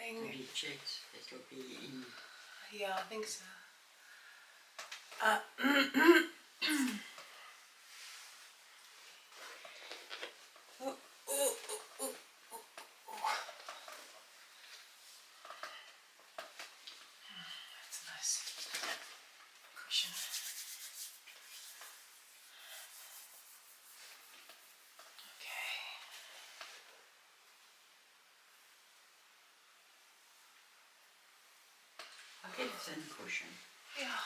thing. To be checked, it will be in. Yeah, I think so. That's a nice cushion. Okay. Okay, it's in cushion. Yeah.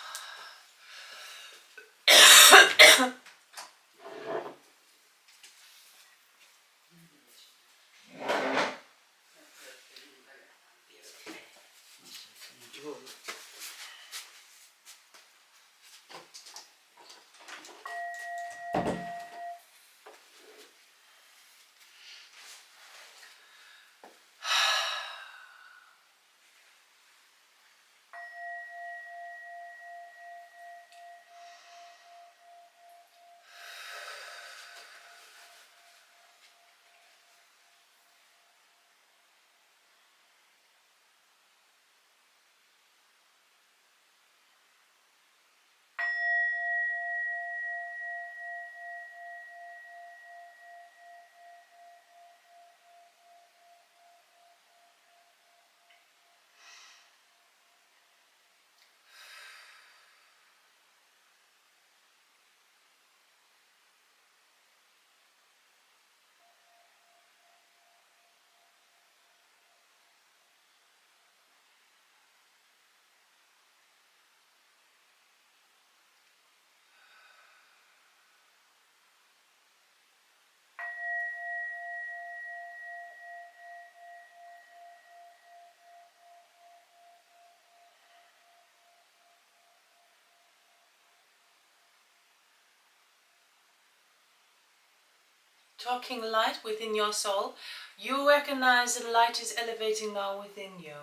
Talking light within your soul, you recognize that light is elevating now within you.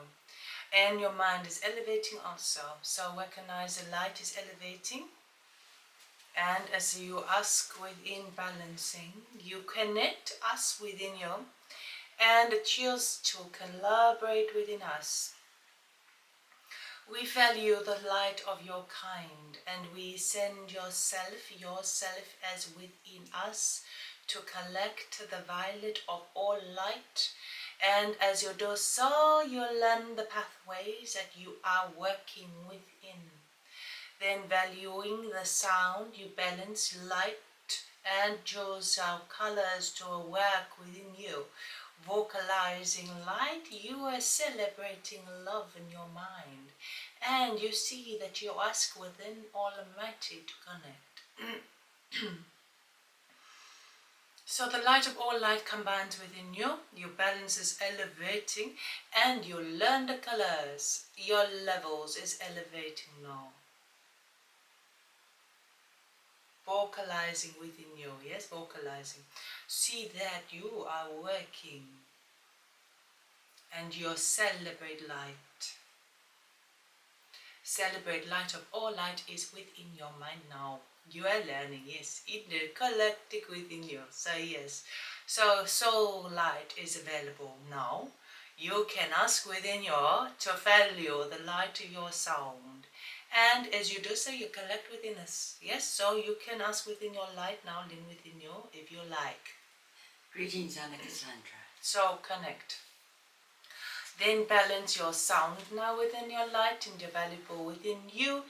And your mind is elevating also. So recognize the light is elevating. And as you ask within balancing, you connect us within you and choose to collaborate within us. We value the light of your kind, and we send yourself as within us to collect the violet of all light. And as you do so, you learn the pathways that you are working within. Then valuing the sound, you balance light and choose our colors to work within you. Vocalizing light, you are celebrating love in your mind. And you see that you ask within Almighty to connect. So the light of all light combines within you, your balance is elevating, and you learn the colors. Your levels is elevating now. Vocalizing within you, yes, vocalizing. See that you are working, and you celebrate light. Celebrate light of all light is within your mind now. You are learning, yes, in the collective within you. So yes, so soul light is available now. You can ask within you to value the light of your sound. And as you do so, you collect within us. Yes, so you can ask within your light now, live within you if you like. Greetings, Unnakasunja. So connect. Then balance your sound now within your light and valuable within you.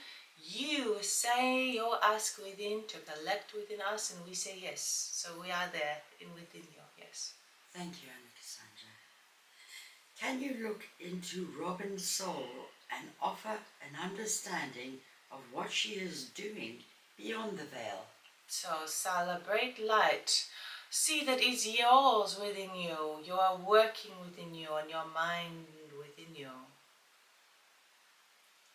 You say or ask within to collect within us, and we say yes. So we are there in within you, yes. Thank you, Unnakasunja. Can you look into Robyn's soul and offer an understanding of what she is doing beyond the veil? So celebrate light. See that it's yours within you. You are working within you and your mind within you.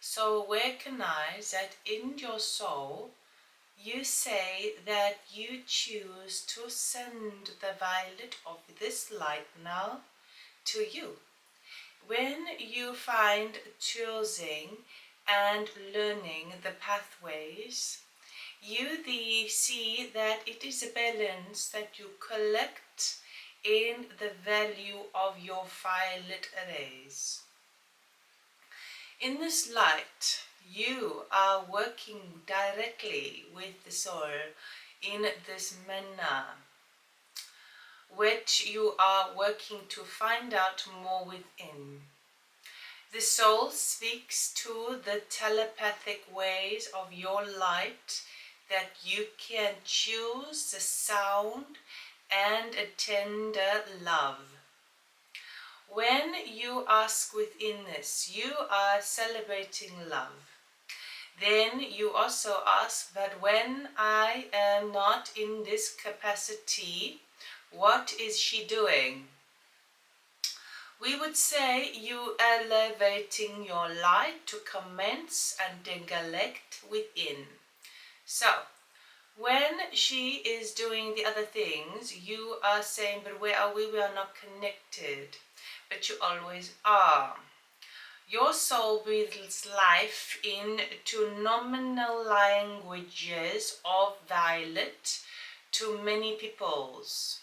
So recognize that in your soul, you say that you choose to send the violet of this light now to you. When you find choosing and learning the pathways, you see that it is a balance that you collect in the value of your violet rays. In this light, you are working directly with the soul in this manner, which you are working to find out more within. The soul speaks to the telepathic ways of your light that you can choose the sound and a tender love. When you ask within this, you are celebrating love. Then you also ask, but when I am not in this capacity, what is she doing? We would say you elevating your light to commence and neglect within. So, when she is doing the other things, you are saying, but where are we? We are not connected. But you always are. Your soul breathes life into nominal languages of violet to many peoples.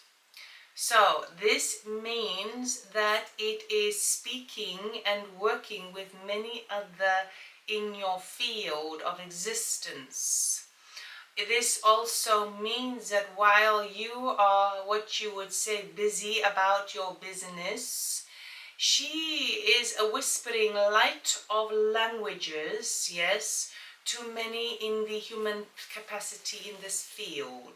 So this means that it is speaking and working with many other in your field of existence. This also means that while you are what you would say busy about your business, she is a whispering light of languages, yes, to many in the human capacity in this field.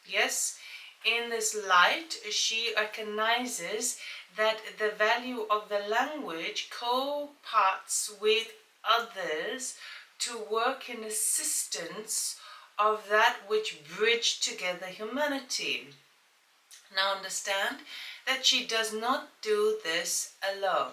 Yes, in this light, she recognizes that the value of the language co-parts with others to work in assistance of that which bridge together humanity. Now understand that she does not do this alone.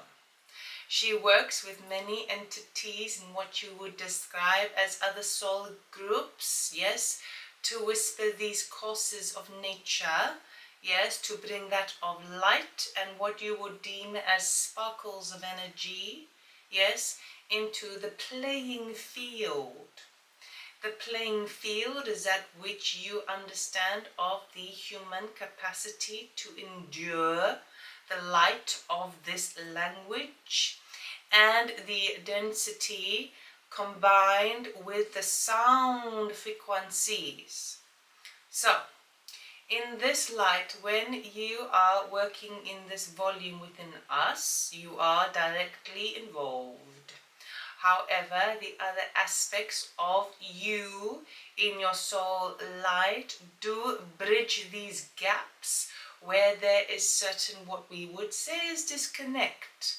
She works with many entities in what you would describe as other soul groups, yes, to whisper these courses of nature, yes, to bring that of light and what you would deem as sparkles of energy, yes, into the playing field. The playing field is that which you understand of the human capacity to endure the light of this language and the density combined with the sound frequencies. So, in this light, when you are working in this volume within us, you are directly involved. However, the other aspects of you in your soul light do bridge these gaps where there is certain what we would say is disconnect.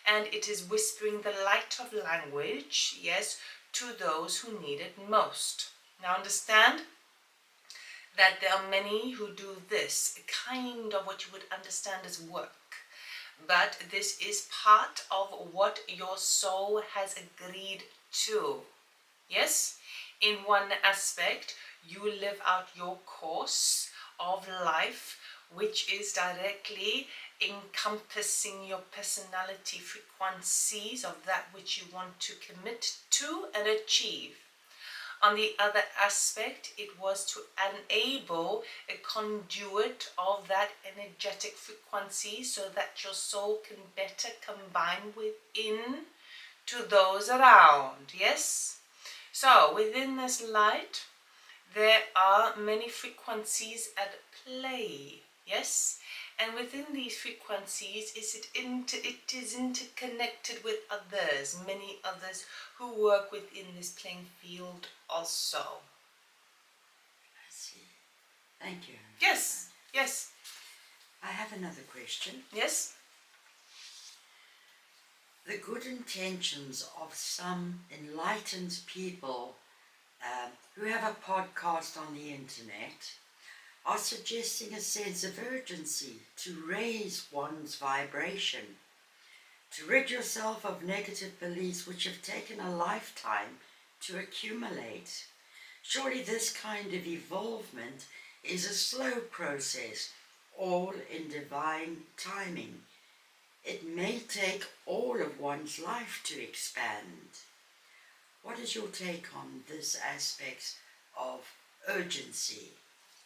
And it is whispering the light of language, yes, to those who need it most. Now understand that there are many who do this, kind of what you would understand as work. But this is part of what your soul has agreed to. Yes? In one aspect, you live out your course of life, which is directly encompassing your personality frequencies of that which you want to commit to and achieve. On the other aspect, it was to enable a conduit of that energetic frequency so that your soul can better combine within to those around. Yes? So, within this light, there are many frequencies at play. Yes? And within these frequencies, it is interconnected with others, many others who work within this playing field also. I see. Thank you. Yes, yes. I have another question. Yes? The good intentions of some enlightened people who have a podcast on the internet are suggesting a sense of urgency to raise one's vibration, to rid yourself of negative beliefs which have taken a lifetime to accumulate. Surely this kind of evolvement is a slow process, all in divine timing. It may take all of one's life to expand. What is your take on this aspect of urgency?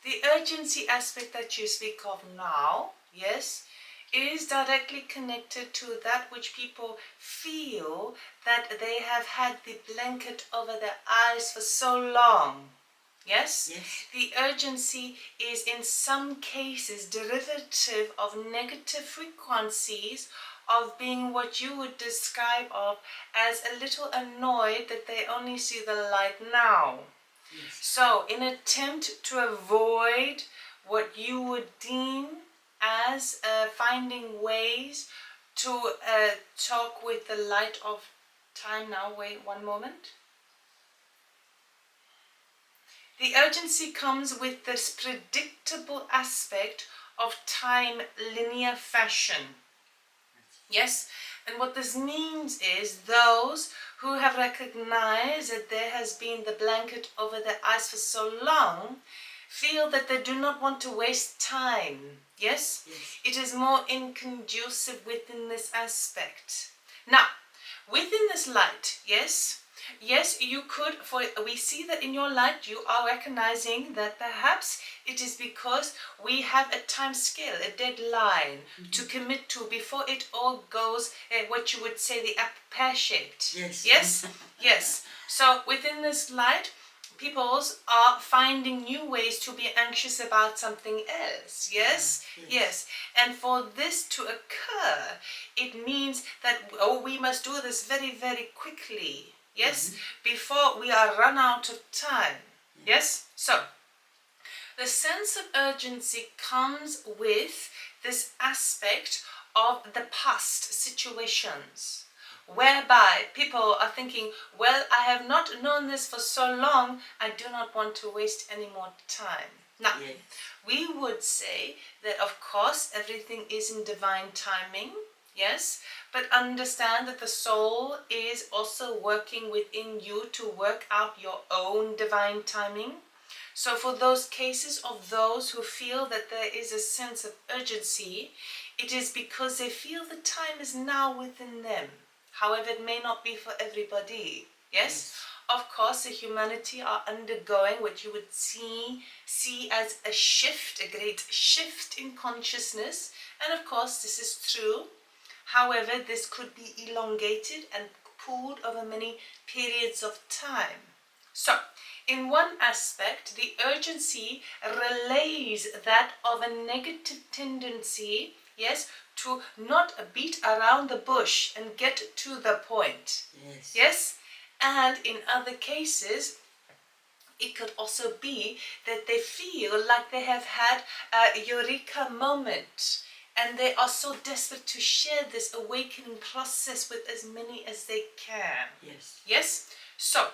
The urgency aspect that you speak of now yes, is directly connected to that which people feel that they have had the blanket over their eyes for so long. Yes? Yes. The urgency is in some cases derivative of negative frequencies of being what you would describe of as a little annoyed that they only see the light now. Yes. So, in attempt to avoid what you would deem as finding ways to talk with the light of time now. Wait one moment. The urgency comes with this predictable aspect of time linear fashion. Yes, and what this means is those who have recognized that there has been the blanket over their eyes for so long feel that they do not want to waste time. Yes? Yes. It is more inconducive within this aspect. Now, within this light, yes, you could, we see that in your light you are recognizing that perhaps it is because we have a time scale, a deadline to commit to before it all goes, what you would say, the pear-shaped. Yes. Yes? Yes. So within this light, people are finding new ways to be anxious about something else. Yes? Yes. And for this to occur, it means that, we must do this very, very quickly. Yes? Before we are run out of time. Yes? So, the sense of urgency comes with this aspect of the past situations, whereby people are thinking, well, I have not known this for so long, I do not want to waste any more time. Now, we would say that, of course, everything is in divine timing, yes, but understand that the soul is also working within you to work out your own divine timing. So for those cases of those who feel that there is a sense of urgency, it is because they feel the time is now within them. However, it may not be for everybody. Yes? Of course, the humanity are undergoing what you would see as a shift, a great shift in consciousness. And of course, this is true. However, this could be elongated and pulled over many periods of time. So, in one aspect, the urgency relays that of a negative tendency, yes, to not beat around the bush and get to the point. Yes. Yes? And in other cases, it could also be that they feel like they have had a eureka moment and they are so desperate to share this awakening process with as many as they can. Yes. Yes? So,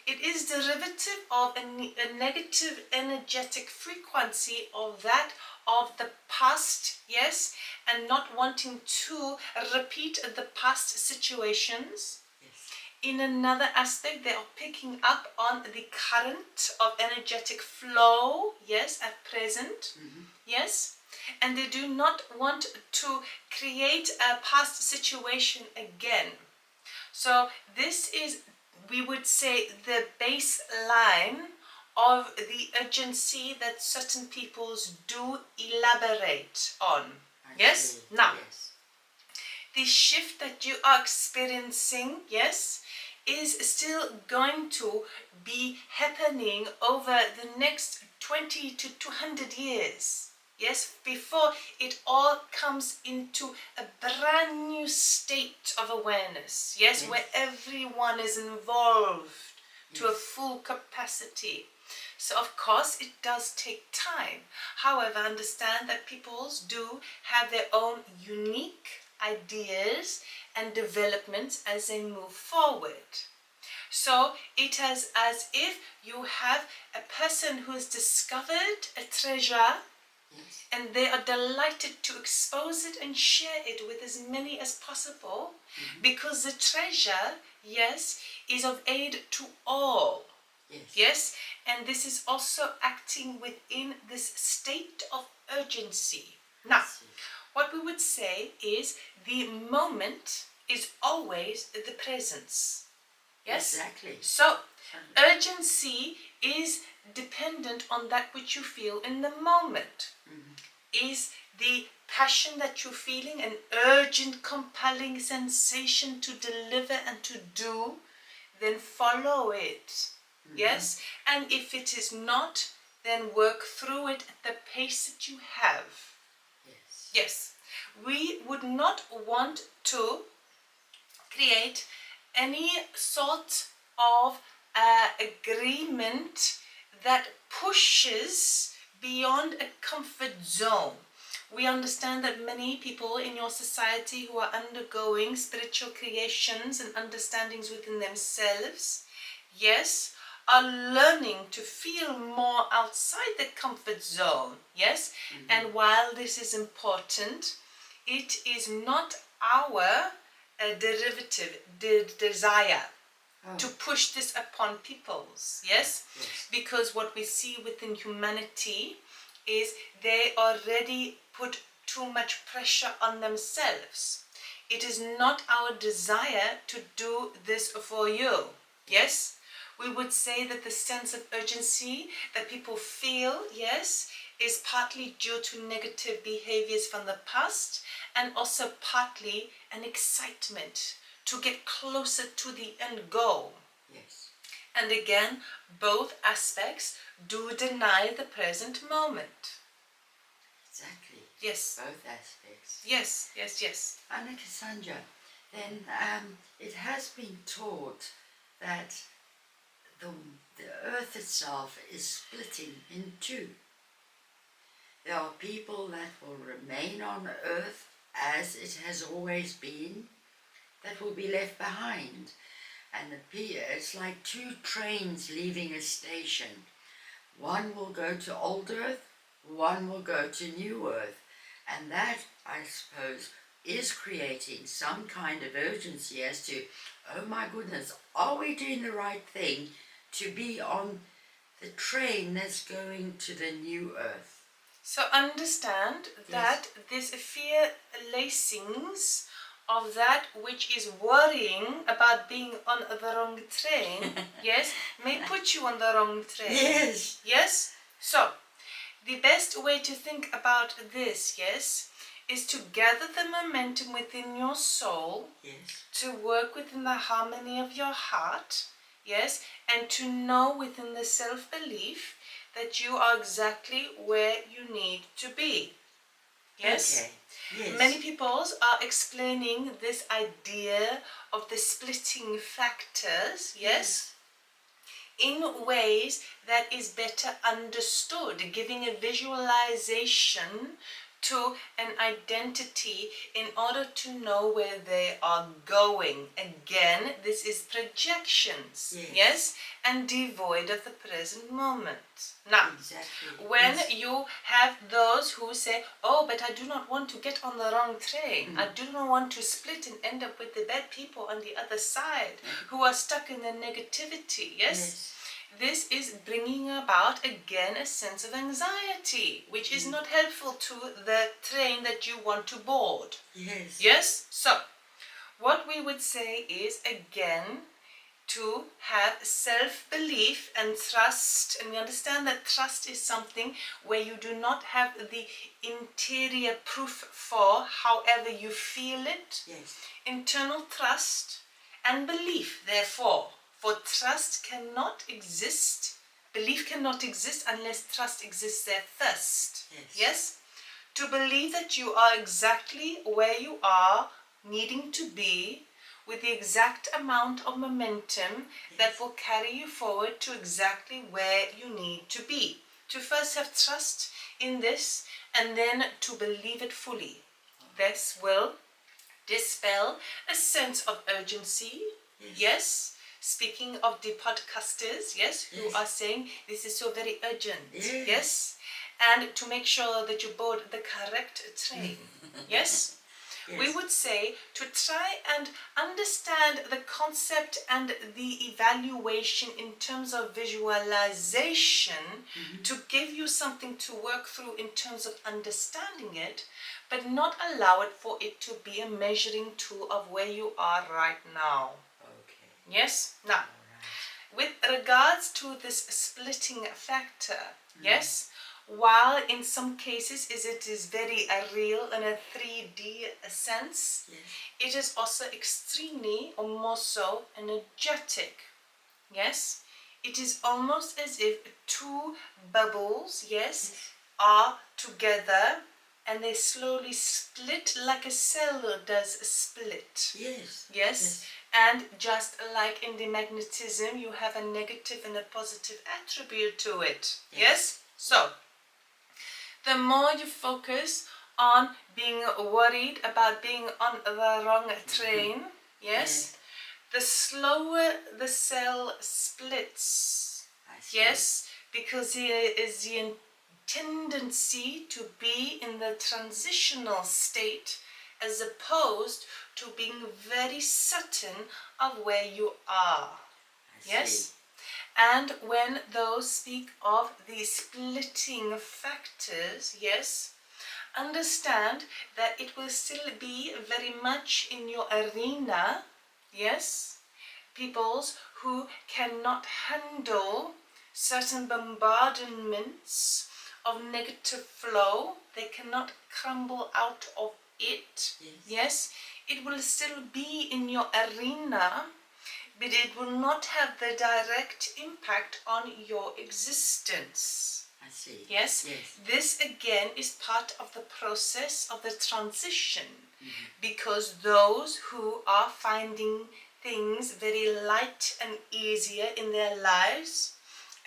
it is derivative of a negative energetic frequency of that of the past, yes, and not wanting to repeat the past situations. Yes. In another aspect, they are picking up on the current of energetic flow, yes, at present, yes, and they do not want to create a past situation again. So this is, we would say, the baseline of the urgency that certain peoples do elaborate on. Yes? Now, the shift that you are experiencing, yes, is still going to be happening over the next 20 to 200 years. Yes, before it all comes into a brand new state of awareness. Yes, where everyone is involved to a full capacity. So of course it does take time. However, understand that peoples do have their own unique ideas and developments as they move forward. So it is as if you have a person who has discovered a treasure, and they are delighted to expose it and share it with as many as possible, because the treasure, yes, is of aid to all. Yes, and this is also acting within this state of urgency. Now, what we would say is the moment is always the presence. Yes? Exactly. So, urgency is dependent on that which you feel in the moment. Is the passion that you're feeling, an urgent, compelling sensation to deliver and to do, then follow it. Yes? And if it is not, then work through it at the pace that you have. Yes. Yes. We would not want to create any sort of agreement that pushes beyond a comfort zone. We understand that many people in your society who are undergoing spiritual creations and understandings within themselves, yes, are learning to feel more outside the comfort zone, yes? And while this is important, it is not our derivative, desire to push this upon peoples, yes? Because what we see within humanity is they already put too much pressure on themselves. It is not our desire to do this for you, yes? We would say that the sense of urgency that people feel, yes, is partly due to negative behaviors from the past, and also partly an excitement to get closer to the end goal. Yes. And again, both aspects do deny the present moment. Exactly. Yes. Both aspects. Yes, yes, yes. Unnakasunja, then it has been taught that the earth itself is splitting in two. There are people that will remain on earth as it has always been, that will be left behind. And it's like two trains leaving a station. One will go to old earth, one will go to new earth. And that, I suppose, is creating some kind of urgency as to, oh my goodness, are we doing the right thing to be on the train that's going to the new earth? So understand that this fear lacings of that which is worrying about being on the wrong train, yes, may put you on the wrong train. Yes. Yes? So, the best way to think about this, yes, is to gather the momentum within your soul, Yes. to work within the harmony of your heart, yes, and to know within the self-belief that you are exactly where you need to be. Yes? Okay. Yes. Many people are explaining this idea of the splitting factors, yes, in ways that is better understood, giving a visualization to an identity in order to know where they are going. Again, this is projections, yes, and devoid of the present moment. Now, when you have those who say, oh, but I do not want to get on the wrong train, I do not want to split and end up with the bad people on the other side who are stuck in the negativity, yes? This is bringing about, again, a sense of anxiety, which is not helpful to the train that you want to board. Yes. Yes? So, what we would say is, again, to have self-belief and trust. And we understand that trust is something where you do not have the interior proof for, however you feel it. Yes. Internal trust and belief, therefore. For trust cannot exist, belief cannot exist unless trust exists there first. Yes? To believe that you are exactly where you are, needing to be, with the exact amount of momentum that will carry you forward to exactly where you need to be. To first have trust in this and then to believe it fully. This will dispel a sense of urgency. Yes. Speaking of the podcasters, who are saying this is so very urgent, and to make sure that you board the correct train, we would say to try and understand the concept and the evaluation in terms of visualization to give you something to work through in terms of understanding it, but not allow it for it to be a measuring tool of where you are right now. Yes? Now, with regards to this splitting factor, while in some cases it is very real in a 3D sense, Yes. it is also extremely, or more so, energetic. Yes, it is almost as if two bubbles, yes, are together and they slowly split like a cell does split. Yes. Yes. And just like in the magnetism, you have a negative and a positive attribute to it. Yes? So, the more you focus on being worried about being on the wrong train, yes, the slower the cell splits. I see. Yes, because there is the tendency to be in the transitional state as opposed to being very certain of where you are. Yes? And when those speak of the splitting factors, yes, understand that it will still be very much in your arena, yes, peoples who cannot handle certain bombardments of negative flow, they cannot crumble out of it. Yes, it will still be in your arena, but it will not have the direct impact on your existence. I see. Yes? This again is part of the process of the transition, because those who are finding things very light and easier in their lives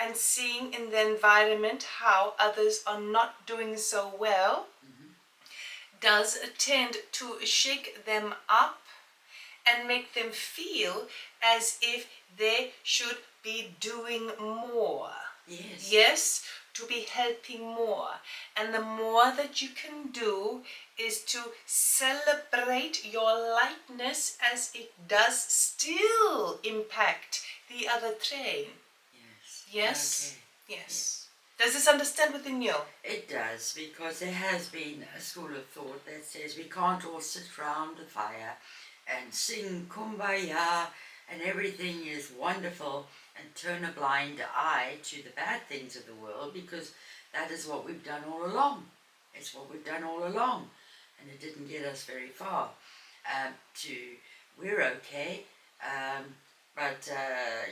and seeing in the environment how others are not doing so well does tend to shake them up and make them feel as if they should be doing more. Yes, to be helping more. And the more that you can do is to celebrate your lightness, as it does still impact the other train. Yes? Yes. Does this understand within you? It does, because there has been a school of thought that says we can't all sit round the fire and sing kumbaya and everything is wonderful and turn a blind eye to the bad things of the world, because that is what we've done all along. It's what we've done all along, and it didn't get us very far. We're okay, but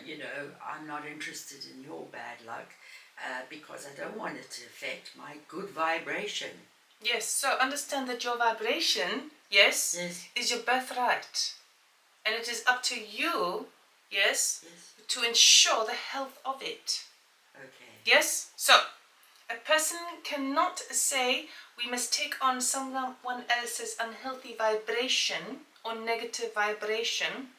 you know, I'm not interested in your bad luck, because I don't want it to affect my good vibration. Yes, so understand that your vibration, yes, is your birthright. And it is up to you, yes, to ensure the health of it. Yes? So, a person cannot say we must take on someone else's unhealthy vibration or negative vibration.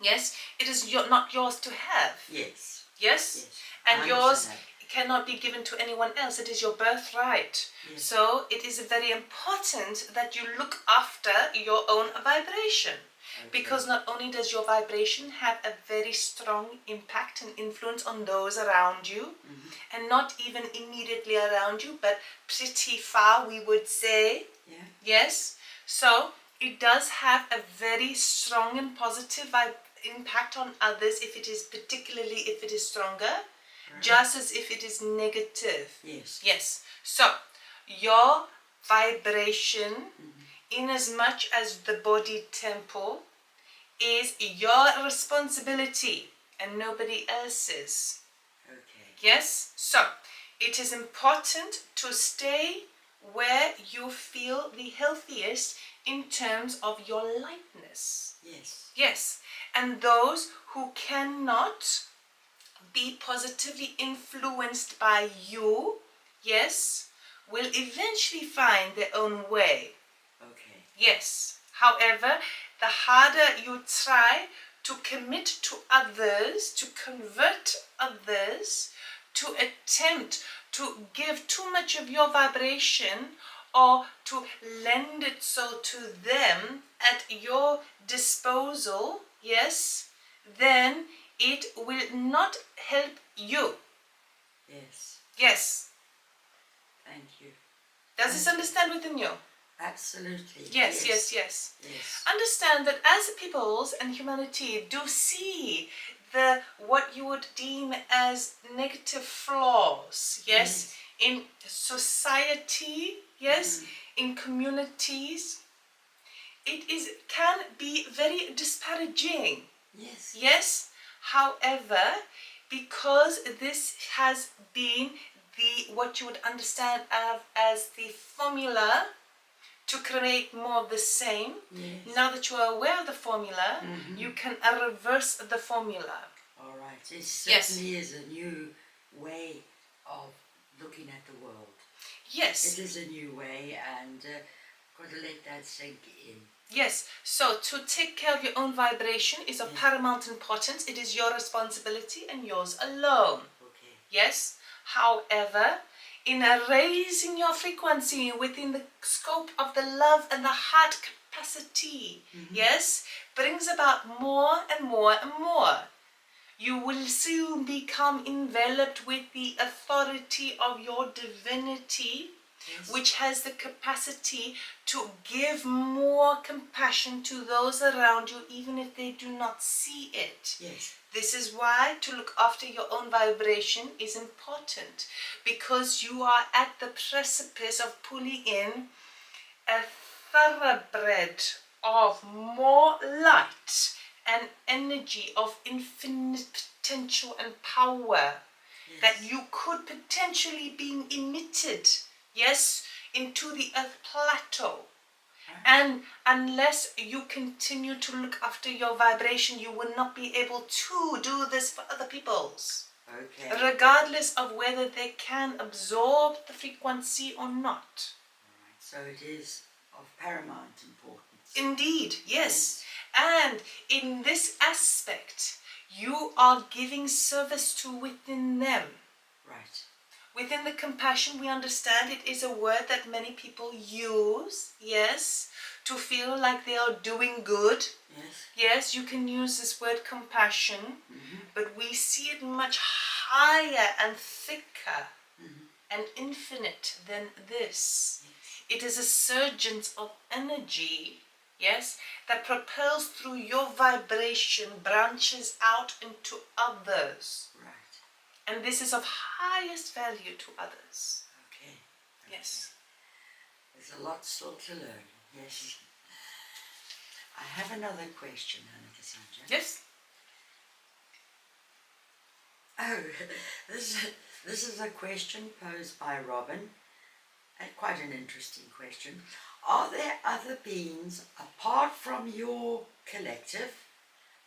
Yes? It is not yours to have. Yes? And yours cannot be given to anyone else. It is your birthright. So it is very important that you look after your own vibration. Because not only does your vibration have a very strong impact and influence on those around you, and not even immediately around you, but pretty far, we would say. Yes? So it does have a very strong and positive impact on others, particularly if it is stronger, just as if it is negative. Yes. So your vibration, in as much as the body temple, is your responsibility and nobody else's. Yes? So it is important to stay where you feel the healthiest in terms of your lightness. Yes. And those who cannot be positively influenced by you, yes, will eventually find their own way. Yes. However, the harder you try to commit to others, to convert others, to attempt to give too much of your vibration or to lend it so to them at your disposal, yes, then it will not help you. Yes. Thank you. Does this understand within you? Absolutely. Yes. Understand that as peoples and humanity do see what you would deem as negative flaws, in society, yes, in communities, it can be very disparaging. Yes. Yes. However, because this has been what you would understand as the formula to create more of the same. Yes. Now that you are aware of the formula, you can reverse the formula. All right. It certainly is a new way of looking at the world. Yes. It is a new way, and got to let that sink in. Yes. So to take care of your own vibration is of paramount importance. It is your responsibility and yours alone. Okay. Yes. However, in raising your frequency within the scope of the love and the heart capacity, yes, brings about more and more and more. You will soon become enveloped with the authority of your divinity, which has the capacity to give more compassion to those around you, even if they do not see it. Yes. This is why to look after your own vibration is important, because you are at the precipice of pulling in a thoroughbred of more light and energy of infinite potential and power that you could potentially be emitted, yes, into the earth plateau. And unless you continue to look after your vibration, you will not be able to do this for other people's. Okay. Regardless of whether they can absorb the frequency or not. All right. So it is of paramount importance. Indeed, yes. And in this aspect, you are giving service to within them. Right. Within the compassion, we understand it is a word that many people use, yes, to feel like they are doing good. Yes. Yes, you can use this word compassion, but we see it much higher and thicker and infinite than this. It is a surgence of energy, yes, that propels through your vibration, branches out into others. Right. And this is of highest value to others. Okay. Yes. There's a lot still to learn. Yes. I have another question, Unnakasunja. Yes. Oh, this is a question posed by Robyn, and quite an interesting question. Are there other beings apart from your collective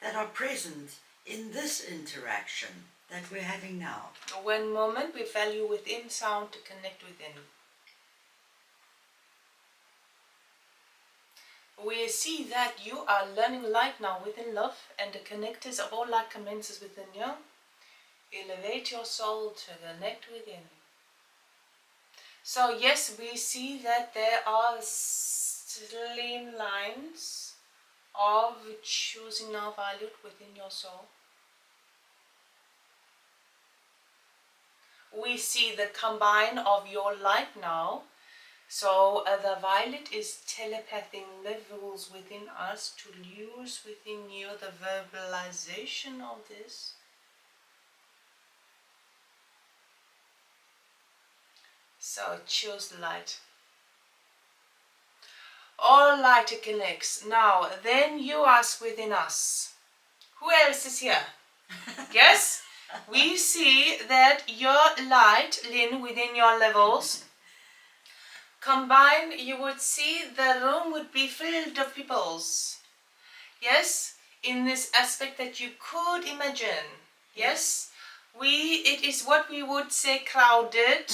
that are present in this interaction that we're having now? One moment, we value within sound to connect within. We see that you are learning light now within love, and the connectors of all light commences within you. Elevate your soul to connect within. So yes, we see that there are slim lines of choosing now violet within your soul. We see the combine of your light now. So the violet is telepathing levels within us to use within you the verbalization of this. So choose light. All light connects. Now, then you ask within us, who else is here? Yes? We see that your light, Lynn, within your levels, combined, you would see the room would be filled of peoples. Yes? In this aspect that you could imagine. Yes? It is what we would say crowded.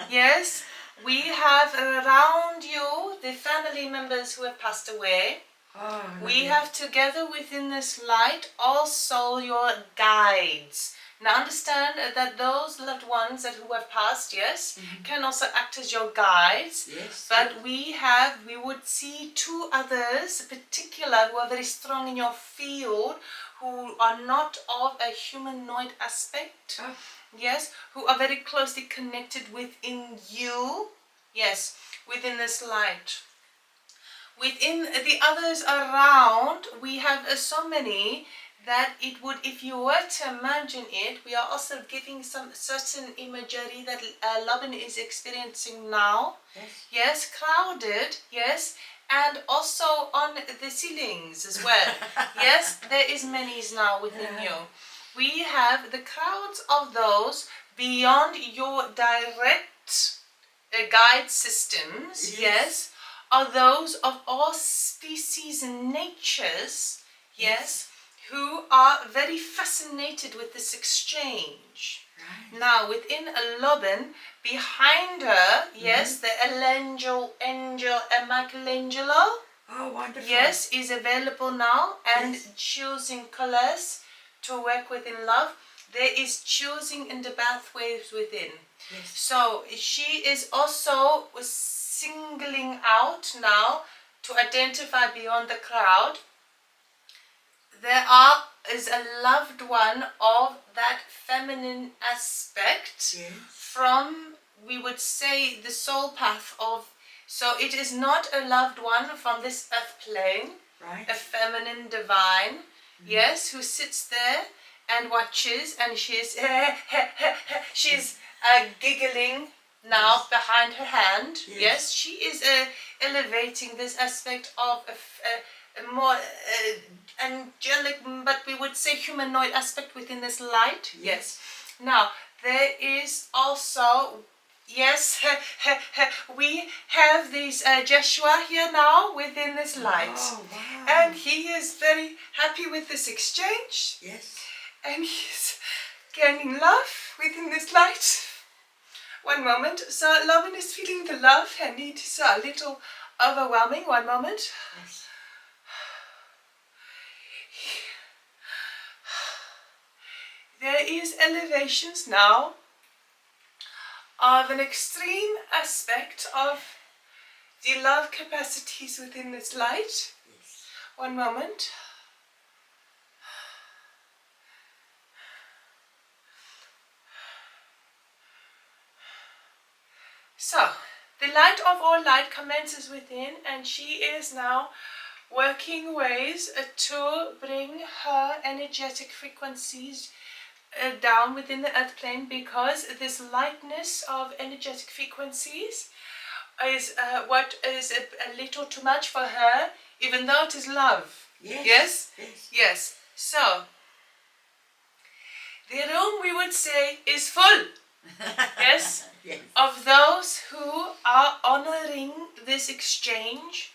Yes? We have around you the family members who have passed away. We have together within this light also your guides. Now understand that those loved ones who have passed, yes, can also act as your guides. Yes. But we would see two others particular who are very strong in your field, who are not of a humanoid aspect. Yes, who are very closely connected within you. Yes, within this light. Within the others around, we have so many that it would, if you were to imagine it, we are also giving some certain imagery that Robyn is experiencing now. Yes, crowded, yes, and also on the ceilings as well. Yes, there is many now within you. We have the crowds of those beyond your direct guide systems, yes, are those of all species and natures, yes, who are very fascinated with this exchange. Right. Now, within Robyn, behind her, yes, the angel Michelangelo, oh, wonderful. Yes, is available now, and choosing colors to work with in love. There is choosing in the pathways within. Yes. So she is also singling out now to identify beyond the crowd. There is a loved one of that feminine aspect from, we would say, the soul path of, so it is not a loved one from this earth plane, a feminine divine, yes, who sits there and watches, and she's giggling now behind her hand. Yes, she is elevating this aspect of a more angelic, but we would say humanoid aspect within this light. Yes. Now, there is also, yes, we have this Joshua here now within this light. Oh, wow. And he is very happy with this exchange. Yes. And he's gaining love within this light. One moment. So Robyn is feeling the love and it is a little overwhelming. One moment. Yes. There is elevations now of an extreme aspect of the love capacities within this light. Yes. One moment. So, the light of all light commences within, and she is now working ways to bring her energetic frequencies down within the earth plane, because this lightness of energetic frequencies is what is a little too much for her, even though it is love. Yes. Yes. So, the room, we would say, is full. Yes. Yes. Of those who are honoring this exchange,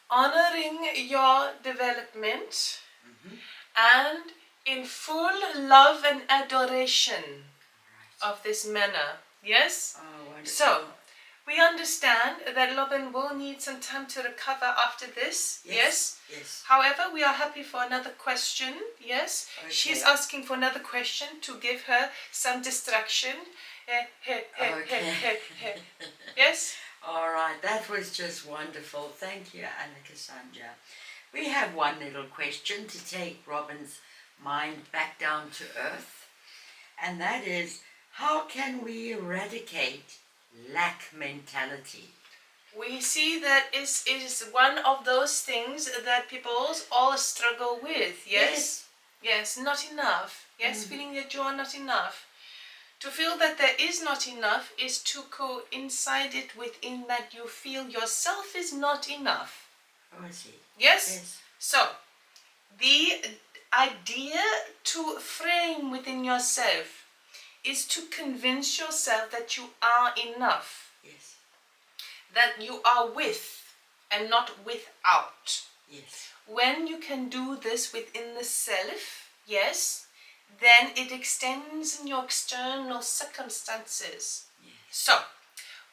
honoring your development, and in full love and adoration of this manner. Yes? Oh, wonderful. So, we understand that Robyn will need some time to recover after this. Yes? Yes. However, we are happy for another question. Yes? Okay. She's asking for another question to give her some distraction. Okay. Yes? All right, that was just wonderful. Thank you, Unnakasunja. We have one little question to take Robyn's mind back down to earth, and that is, how can we eradicate lack mentality? We see that it is one of those things that people all struggle with. Yes? Yes, not enough. Yes, feeling that you are not enough. To feel that there is not enough is to coincide it within that you feel yourself is not enough. Oh, I see. Yes? So, the idea to frame within yourself is to convince yourself that you are enough. Yes. That you are with and not without. Yes. When you can do this within the self, yes, then it extends in your external circumstances. Yes. So,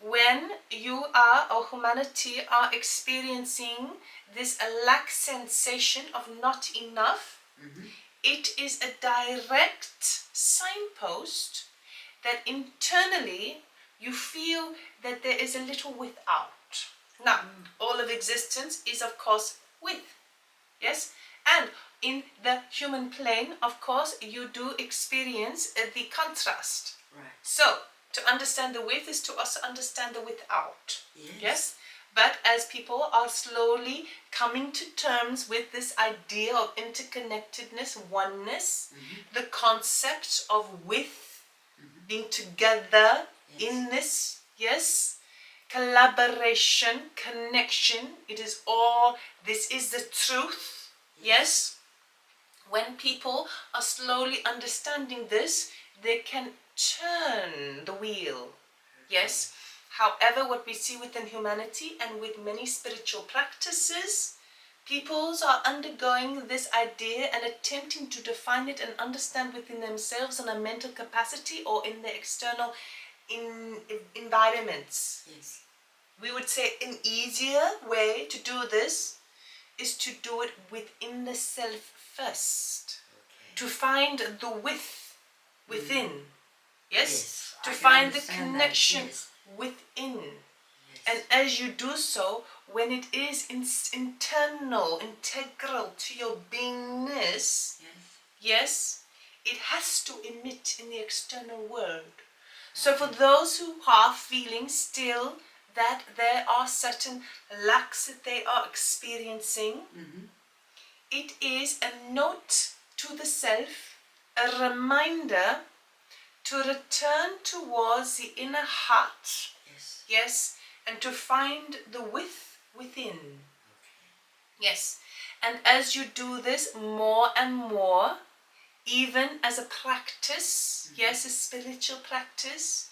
when you are, or humanity are experiencing this lack sensation of not enough, it is a direct signpost that internally you feel that there is a little without. Now, all of existence is of course with, yes? And in the human plane, of course, you do experience the contrast. Right. So, to understand the with is to also understand the without. Yes. Yes? But as people are slowly coming to terms with this idea of interconnectedness, oneness, the concept of with, being together in this, yes, collaboration, connection, it is all, this is the truth, yes. When people are slowly understanding this, they can turn the wheel, yes. However, what we see within humanity and with many spiritual practices, peoples are undergoing this idea and attempting to define it and understand within themselves on a mental capacity or in the external environments. Yes. We would say an easier way to do this is to do it within the self first. Okay. To find the within. Yes? To I can find the understand connection that, yes. within. Yes. And as you do so, when it is internal, integral to your beingness, yes, it has to emit in the external world. So for those who are feeling still that there are certain lacks that they are experiencing, it is a note to the self, a reminder to return towards the inner heart, yes, and to find the within. Yes, and as you do this more and more, even as a practice, yes, a spiritual practice,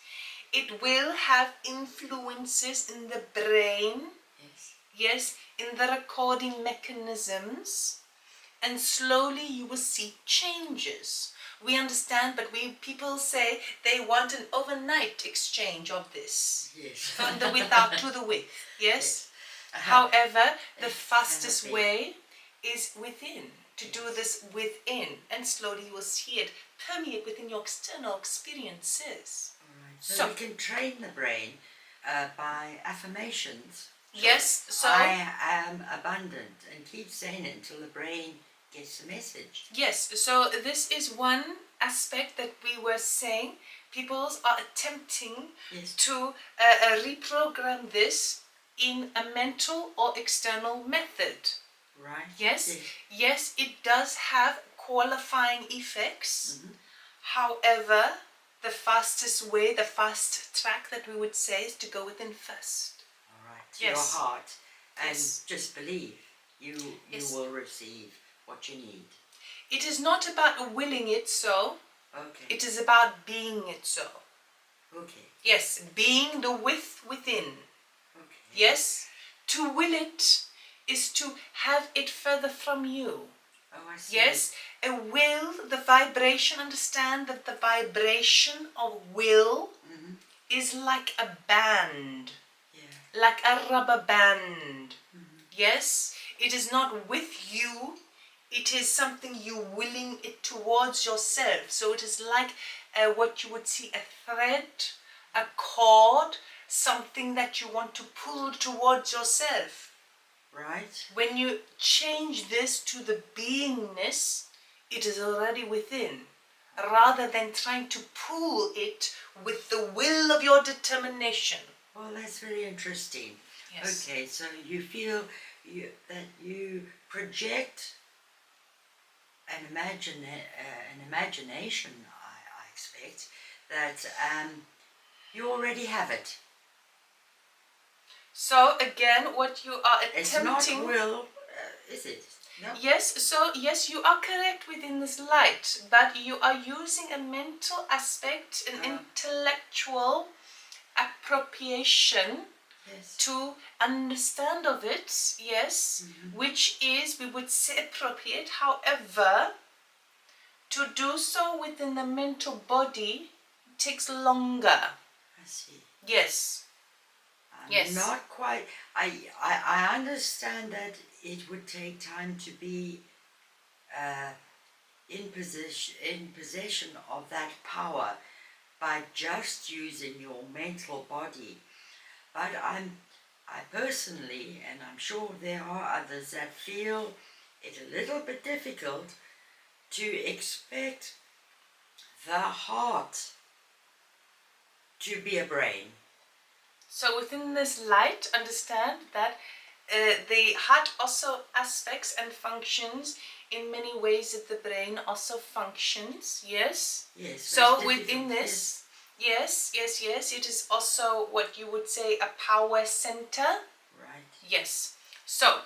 it will have influences in the brain, yes, in the recording mechanisms, and slowly you will see changes. We understand, but people say they want an overnight exchange of this. Yes. From the without to the with, yes? However, the fastest way is within, to do this within, and slowly you will see it permeate within your external experiences. Alright. So you can train the brain by affirmations. Yes, so I am abundant, and keep saying it until the brain gets the message. Yes, so this is one aspect that we were saying. People are attempting to reprogram this in a mental or external method. Right. Yes, it does have qualifying effects. However, the fastest way, the fast track that we would say is to go within first. Alright, to your heart, and just believe you will receive what you need. It is not about willing it so. Okay. It is about being it so. Okay. Yes, being the within. Okay. Yes, to will it is to have it further from you. Oh, I see. Yes, a will, the vibration, understand that the vibration of will is like a band, like a rubber band. Yes, it is not with you, it is something you willing it towards yourself. So it is like what you would see, a thread, a cord, something that you want to pull towards yourself. Right. When you change this to the beingness, it is already within, rather than trying to pull it with the will of your determination. Well, that's very interesting. Yes. Okay, so you feel that you project an imagination, I expect, that you already have it. So again, what you are attempting... It's not will, is it? No? Yes, so yes, you are correct within this light, but you are using a mental aspect, an intellectual appropriation to understand of it, yes, which is, we would say, appropriate. However, to do so within the mental body takes longer. I see. Yes. Not quite. I understand that it would take time to be in possession of that power by just using your mental body. But I personally, and I'm sure there are others that feel it a little bit difficult to expect the heart to be a brain. So within this light, understand that the heart also aspects and functions in many ways that the brain also functions. Yes. Yes. So within this, yes, it is also what you would say a power center. Right. Yes. So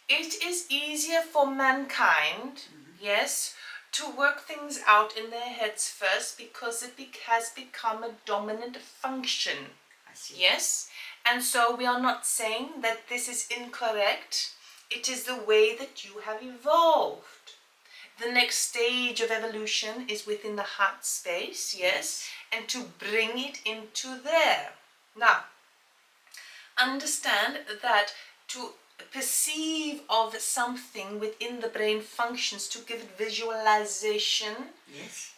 it is easier for mankind, yes, to work things out in their heads first because it has become a dominant function. I see. Yes. And so we are not saying that this is incorrect. It is the way that you have evolved. The next stage of evolution is within the heart space, yes, and to bring it into there. Now, understand that to perceive of something within the brain functions to give it visualization,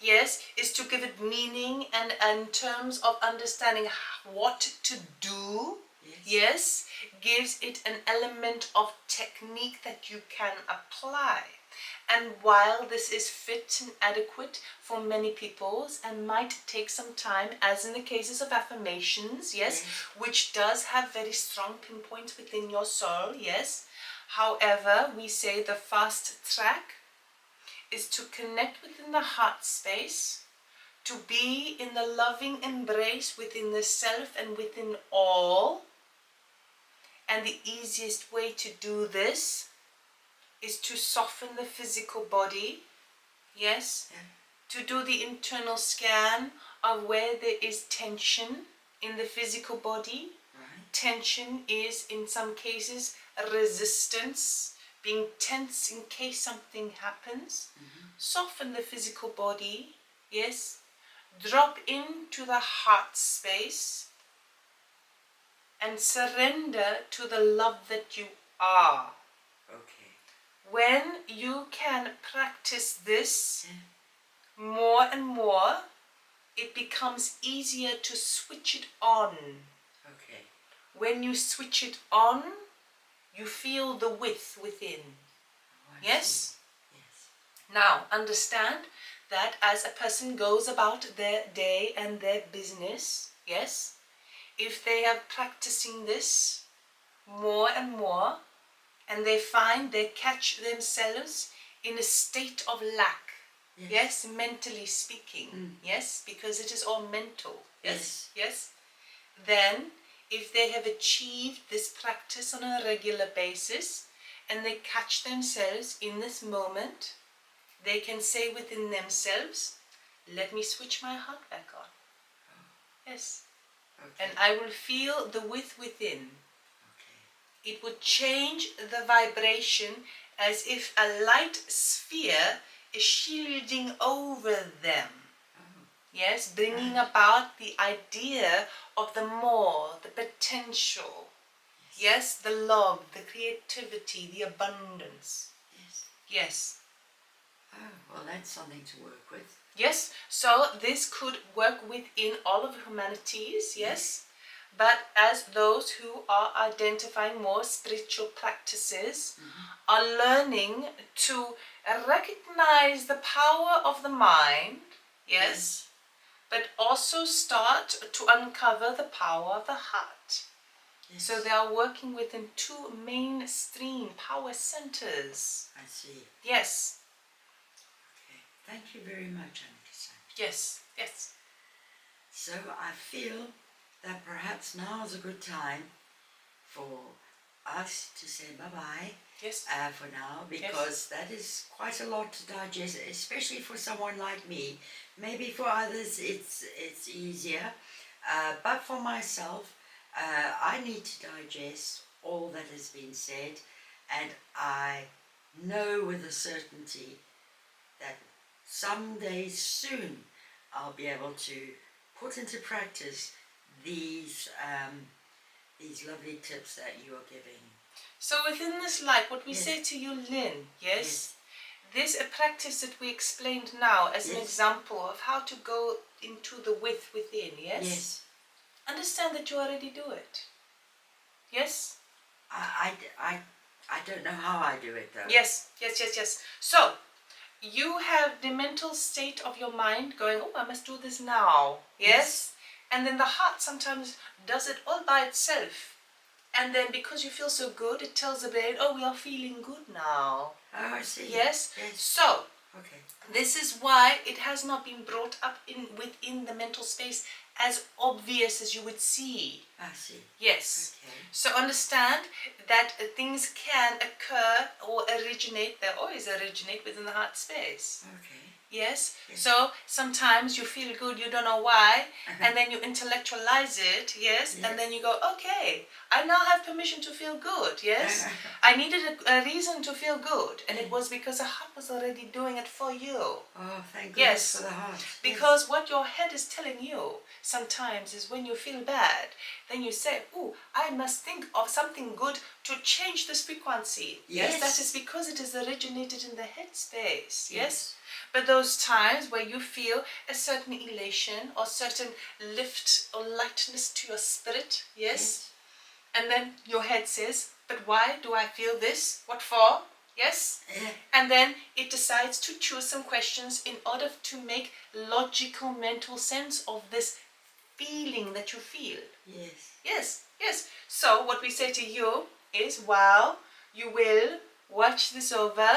yes, is to give it meaning and in terms of understanding what to do, yes, gives it an element of technique that you can apply. And while this is fit and adequate for many peoples and might take some time, as in the cases of affirmations, yes, which does have very strong pinpoints within your soul, yes. However, we say the fast track is to connect within the heart space, to be in the loving embrace within the self and within all. And the easiest way to do this is to soften the physical body, yes, to do the internal scan of where there is tension in the physical body. Tension is in some cases resistance, being tense in case something happens. Soften the physical body, yes, drop into the heart space and surrender to the love that you are. When you can practice this more and more, it becomes easier to switch it on. When you switch it on, you feel the width within. Yes? Now, understand that as a person goes about their day and their business, yes, if they are practicing this more and more, and they find they catch themselves in a state of lack, yes, mentally speaking, yes, because it is all mental, yes, then if they have achieved this practice on a regular basis and they catch themselves in this moment, they can say within themselves, let me switch my heart back on. Yes. And I will feel the width within. It would change the vibration as if a light sphere is shielding over them. Yes, bringing about the idea of the more, the potential. Yes, the love, the creativity, the abundance. Yes. Oh, well, that's something to work with. Yes, so this could work within all of humanities, yes. But as those who are identifying more spiritual practices are learning to recognize the power of the mind, yes, but also start to uncover the power of the heart. So they are working within two mainstream power centers. I see. Yes. Thank you very much, Unnakasunja. Yes. So I feel that perhaps now is a good time for us to say bye-bye for now, because that is quite a lot to digest, especially for someone like me. Maybe for others it's easier, but for myself, I need to digest all that has been said, and I know with a certainty that someday soon I'll be able to put into practice these lovely tips that you are giving. So within this light, what we say to you, Lynn, this a practice that we explained now as an example of how to go into the width within, yes? Understand that you already do it. Yes? I don't know how I do it though. Yes. So, you have the mental state of your mind going, oh, I must do this now. Yes? And then the heart sometimes does it all by itself. And then because you feel so good, it tells the brain, oh, we are feeling good now. Oh, I see. Yes? Yes. So, Okay. this is why it has not been brought up within the mental space as obvious as you would see. I see. Yes. Okay. So understand that things can occur or originate, they always originate within the heart space. Okay. Yes? Yes. So sometimes you feel good, you don't know why, and then you intellectualize it, yes? Yeah. And then you go, okay, I now have permission to feel good, yes? I needed a reason to feel good, and it was because the heart was already doing it for you. Oh, thank goodness Yes. for the heart. Because what your head is telling you sometimes is when you feel bad, then you say, oh, I must think of something good to change this frequency. Yes, that is because it is originated in the head space. Yes? But those times where you feel a certain elation or certain lift or lightness to your spirit, yes? And then your head says, but why do I feel this? What for? Yes? And then it decides to choose some questions in order to make logical mental sense of this feeling that you feel. Yes. Yes, yes. So what we say to you is, wow, you will watch this over,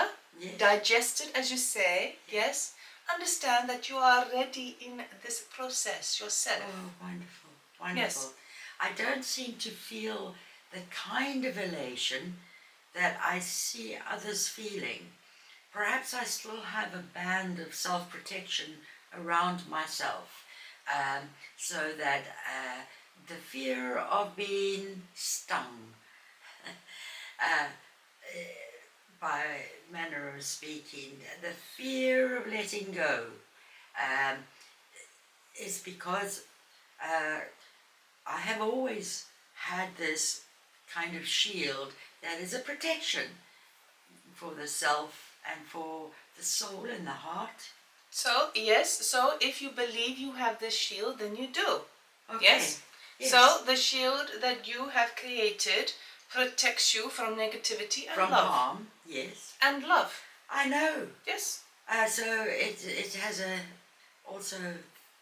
digest it as you say, yes. Understand that you are already in this process yourself. Oh, wonderful, wonderful. Yes. I don't seem to feel the kind of elation that I see others feeling. Perhaps I still have a band of self-protection around myself, so that the fear of being stung, by manner of speaking, the fear of letting go, is because I have always had this kind of shield that is a protection for the self and for the soul and the heart. So, yes, so if you believe you have this shield, then you do. Okay. Yes? So, the shield that you have created protects you from negativity and from love. harm, yes. And love. I know. Yes. So it has also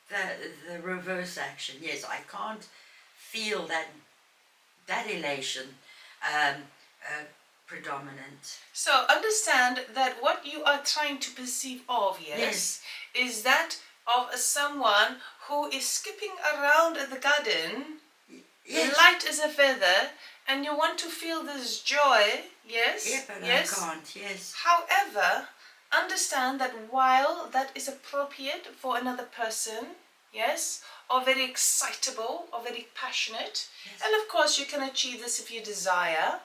the reverse action. Yes, I can't feel that elation predominant. So understand that what you are trying to perceive of, yes, is that of someone who is skipping around the garden, light as a feather, and you want to feel this joy, yes? Yeah, but I can't, yes. However, understand that while that is appropriate for another person, yes, or very excitable, or very passionate, and of course you can achieve this if you desire,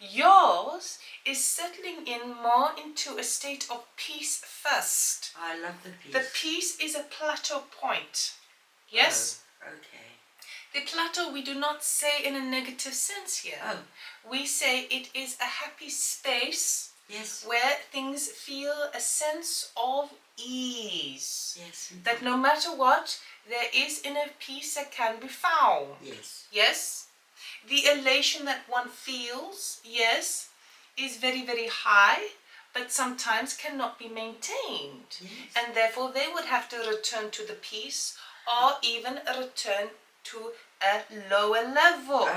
yours is settling in more into a state of peace first. I love the peace. The peace is a plateau point. Yes? Oh, okay. The plateau we do not say in a negative sense here. Oh. We say it is a happy space, yes, where things feel a sense of ease. Yes. That no matter what, there is inner peace that can be found. Yes. Yes? The elation that one feels, yes, is very, very high, but sometimes cannot be maintained. Yes. And therefore they would have to return to the peace or even return to a lower level.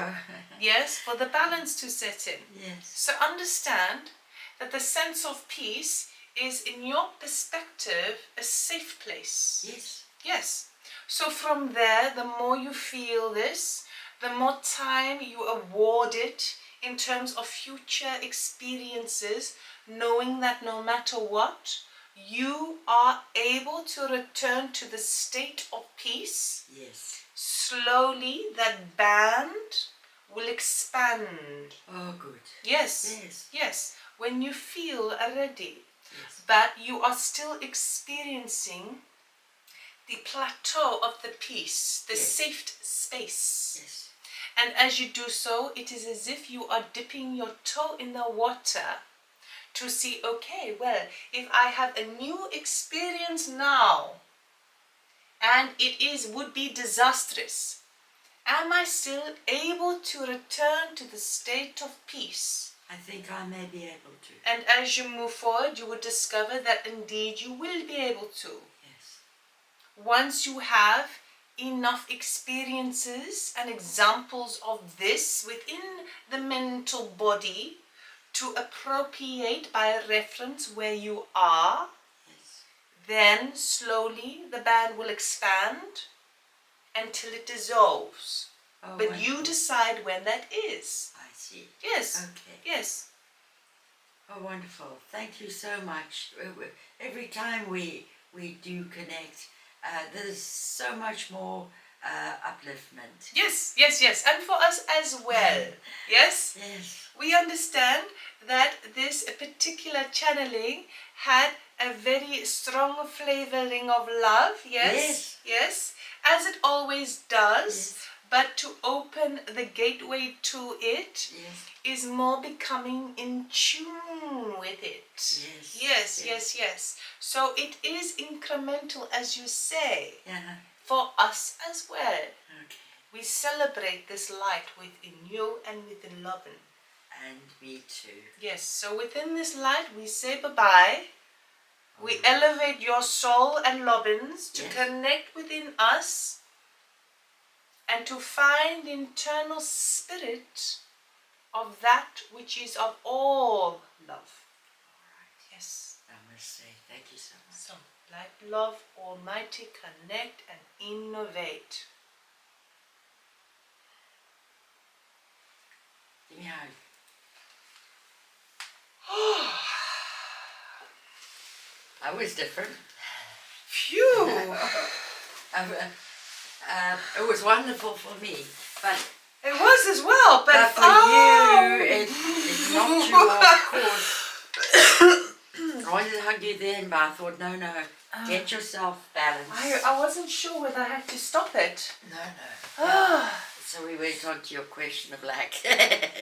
Yes, for the balance to set in. Yes. So understand that the sense of peace is, in your perspective, a safe place. Yes. Yes. So from there, the more you feel this, the more time you award it in terms of future experiences, knowing that no matter what, you are able to return to the state of peace. Yes. Slowly, that band will expand. Oh, good. Yes. Yes. Yes. When you feel ready, yes, but you are still experiencing the plateau of the peace, the yes, safe space. Yes. And as you do so, it is as if you are dipping your toe in the water to see, okay, well, if I have a new experience now, and would be disastrous, am I still able to return to the state of peace? I think I may be able to. And as you move forward, you will discover that indeed you will be able to. Yes. Once you have enough experiences and examples of this within the mental body to appropriate by reference where you are, Yes. then slowly the band will expand until it dissolves. Oh, But wonderful. you decide when that is. I see. Yes. Okay. Yes. Oh, wonderful. Thank you so much. Every time we do connect, there's so much more upliftment. Yes, yes, yes. And for us as well. Yes? Yes. We understand that this particular channeling had a very strong flavoring of love. Yes? Yes. As it always does. Yes. But to open the gateway to it Yes. is more becoming in tune with it. Yes. Yes, yes, yes. So it is incremental, as you say, Yeah. for us as well. Okay. We celebrate this light within you and within Robyn. And me too. Yes, so within this light we say bye-bye. We elevate your soul and Robyn's to Yes. connect within us and to find the internal spirit of that which is of all love. All right. Yes. Namaste. Thank you so much. So, light, love, almighty, connect and innovate. Give me a hug. That was different. Phew! It was wonderful for me, but It was as well, but for you, it knocked you off course. I wanted to hug you then, but I thought, no, get yourself balanced. I wasn't sure whether I had to stop it. No. So we went on to your question of black.